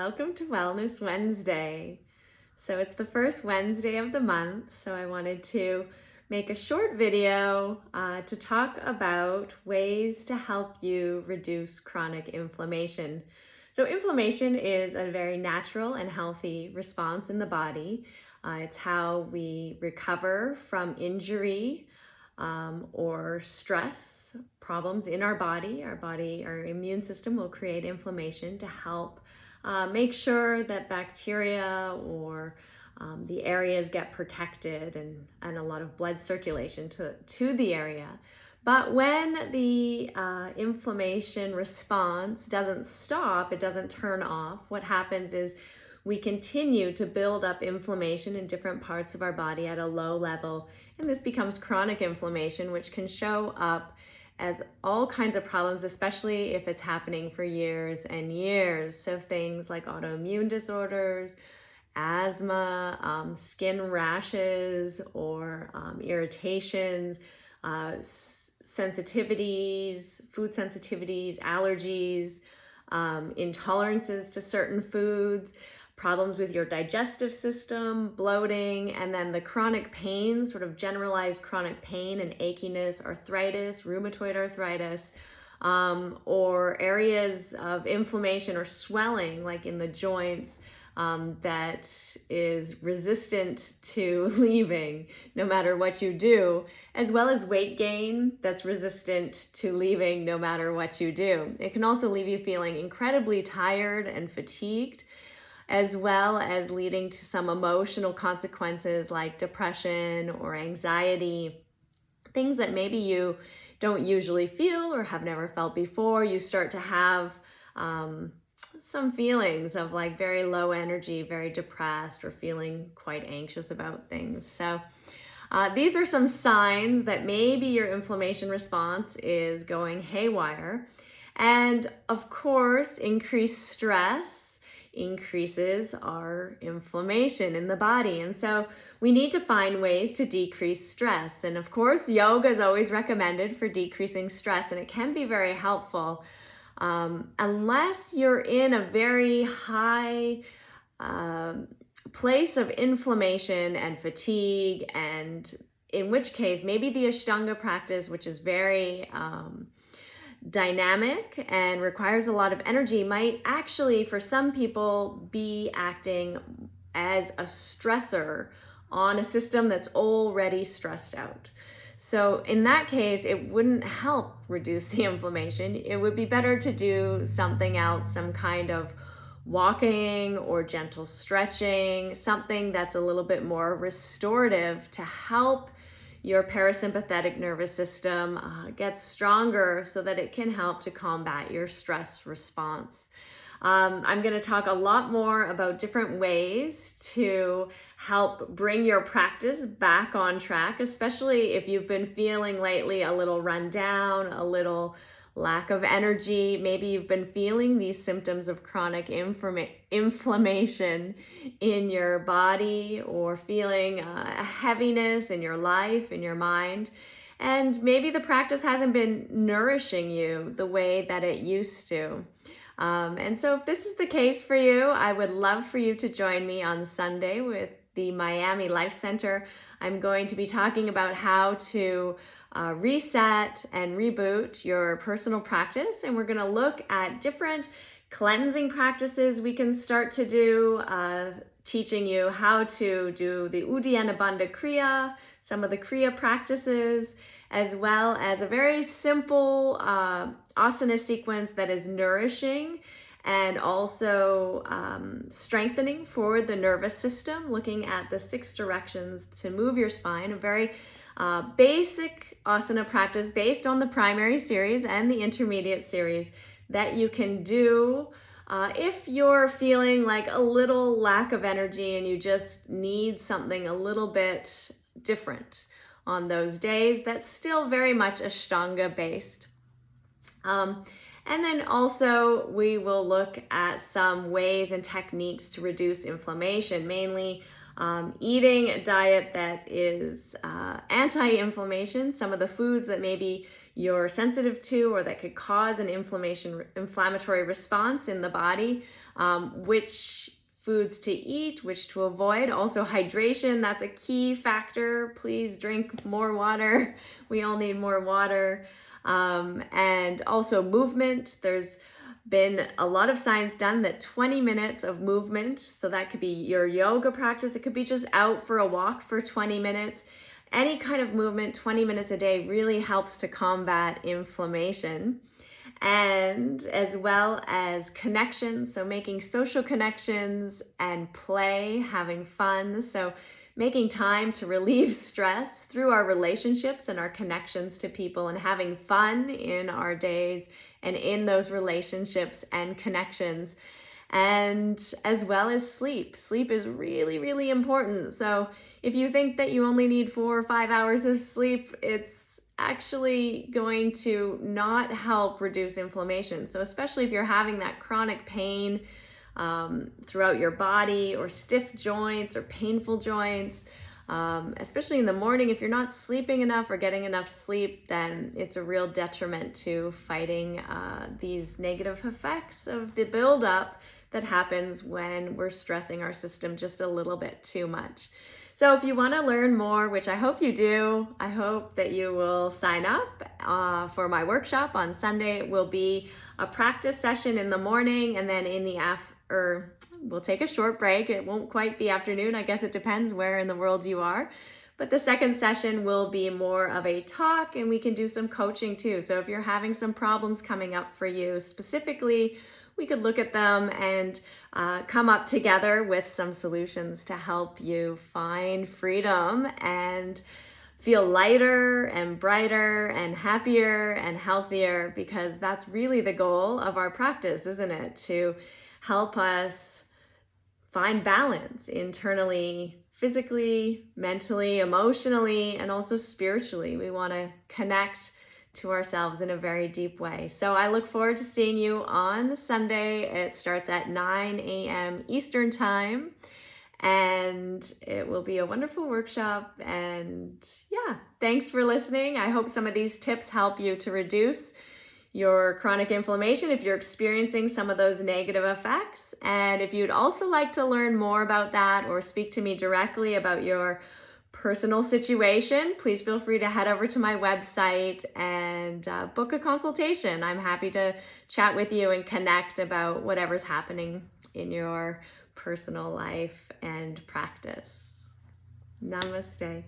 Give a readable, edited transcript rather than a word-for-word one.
Welcome to Wellness Wednesday. So it's the first Wednesday of the month, so I wanted to make a short video to talk about ways to help you reduce chronic inflammation. So inflammation is a very natural and healthy response in the body. It's how we recover from injury or stress problems in our body. Our immune system will create inflammation to help make sure that bacteria or the areas get protected and a lot of blood circulation to the area. But when the inflammation response doesn't stop, it doesn't turn off, what happens is we continue to build up inflammation in different parts of our body at a low level, and this becomes chronic inflammation, which can show up as all kinds of problems, especially if it's happening for years and years. So things like autoimmune disorders, asthma, skin rashes, or irritations, sensitivities, food sensitivities, allergies, intolerances to certain foods, problems with your digestive system, bloating, and then the chronic pain, sort of generalized chronic pain and achiness, arthritis, rheumatoid arthritis, or areas of inflammation or swelling like in the joints that is resistant to leaving no matter what you do, as well as weight gain that's resistant to leaving no matter what you do. It can also leave you feeling incredibly tired and fatigued, as well as leading to some emotional consequences like depression or anxiety, things that maybe you don't usually feel or have never felt before. You start to have some feelings of like very low energy, very depressed, or feeling quite anxious about things. So these are some signs that maybe your inflammation response is going haywire. And of course, increased stress increases our inflammation in the body. And so we need to find ways to decrease stress. And of course, yoga is always recommended for decreasing stress, and it can be very helpful. Unless you're in a very high place of inflammation and fatigue, and in which case maybe the Ashtanga practice, which is very dynamic and requires a lot of energy, might actually for some people be acting as a stressor on a system that's already stressed out. So in that case, it wouldn't help reduce the inflammation. It would be better to do something else, some kind of walking or gentle stretching, something that's a little bit more restorative to help your parasympathetic nervous system get stronger so that it can help to combat your stress response. I'm going to talk a lot more about different ways to help bring your practice back on track, especially if you've been feeling lately a little run down, a little lack of energy. Maybe you've been feeling these symptoms of chronic inflammation in your body, or feeling a heaviness in your life, in your mind. And maybe the practice hasn't been nourishing you the way that it used to. And so if this is the case for you, I would love for you to join me on Sunday with the Miami Life Center. I'm going to be talking about how to reset and reboot your personal practice, and we're going to look at different cleansing practices we can start to do, teaching you how to do the Uddiyana Bandha Kriya, some of the Kriya practices, as well as a very simple asana sequence that is nourishing and also strengthening for the nervous system, looking at the 6 directions to move your spine, a very basic asana practice based on the primary series and the intermediate series that you can do if you're feeling like a little lack of energy and you just need something a little bit different on those days that's still very much Ashtanga based. And then also we will look at some ways and techniques to reduce inflammation, mainly Eating a diet that is anti-inflammation, some of the foods that maybe you're sensitive to or that could cause an inflammatory response in the body, which foods to eat, which to avoid. Also hydration, that's a key factor. Please drink more water. We all need more water. And also movement. There's been a lot of science done that 20 minutes of movement, so that could be your yoga practice, it could be just out for a walk for 20 minutes. Any kind of movement, 20 minutes a day, really helps to combat inflammation. And as well as connections, so making social connections and play, having fun. So making time to relieve stress through our relationships and our connections to people, and having fun in our days and in those relationships and connections. And as well as sleep. Sleep is really, really important. So if you think that you only need 4 or 5 hours of sleep, it's actually going to not help reduce inflammation. So especially if you're having that chronic pain throughout your body, or stiff joints or painful joints, especially in the morning, if you're not sleeping enough or getting enough sleep, then it's a real detriment to fighting these negative effects of the buildup that happens when we're stressing our system just a little bit too much. So if you want to learn more, which I hope you do, I hope that you will sign up for my workshop on Sunday. It will be a practice session in the morning, and then in the we'll take a short break. It won't quite be afternoon. I guess it depends where in the world you are. But the second session will be more of a talk, and we can do some coaching too. So if you're having some problems coming up for you specifically, we could look at them and come up together with some solutions to help you find freedom and feel lighter and brighter and happier and healthier, because that's really the goal of our practice, isn't it? To help us find balance internally, physically, mentally, emotionally, and also spiritually. We want to connect to ourselves in a very deep way. So I look forward to seeing you on Sunday. It starts at 9 a.m. Eastern Time, and it will be a wonderful workshop. And yeah, thanks for listening. I hope some of these tips help you to reduce your chronic inflammation if you're experiencing some of those negative effects. And if you'd also like to learn more about that, or speak to me directly about your personal situation, please feel free to head over to my website and book a consultation. I'm happy to chat with you and connect about whatever's happening in your personal life and practice. Namaste.